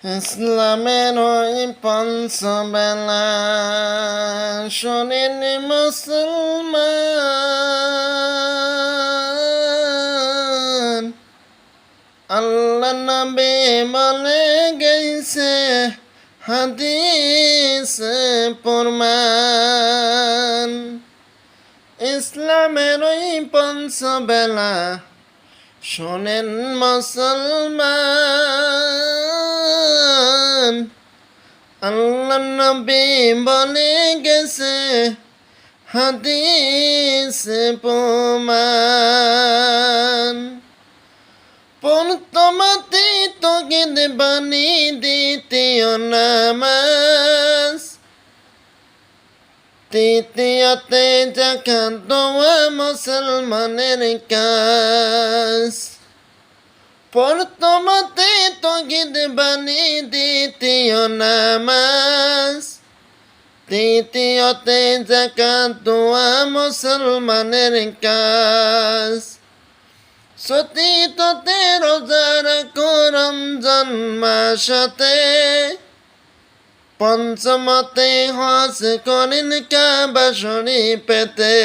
ইসলামের ওই পঞ্চবেলা শোনেন মুসলমান, আল্লাহ নবী বলে গেছে হাদিস প্রমাণ। ইসলামের ওই পঞ্চবেলা শোনেন মুসলমান, আল্লাহ নবী বলে গেছে হাদিস প্রমাণ। প্রথমতে তৌহিদ বাণী, দ্বিতীয় নামাজ, তৃতীয়তে যাকাত দেওয়া মুসলমানের কাজ। প্রথমতে তৌহিদ বাণী, দ্বিতীয় নামাজ, তৃতীয়তে যাকাত দেওয়া মুসলমানের কাজ। চতুর্থতে রোজা রাখা রমজান মাসেতে, পঞ্চমতে হজ করেন কাবা শরীফেতে।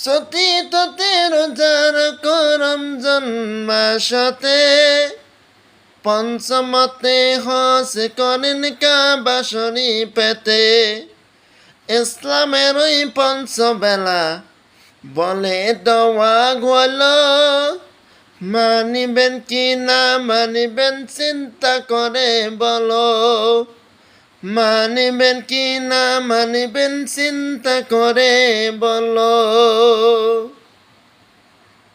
চতুর্থতে রোজা রাখা রমজান মাসেতে, পঞ্চমতে হজ করেন কাবা শরীফেতে। ইসলামের ওই পঞ্চবেলা বলে দেওয়া হলো, মানিবেন কি না মানিবেন চিন্তা করে বলো। মানিবেন কি না মানিবেন চিন্তা করে বলো।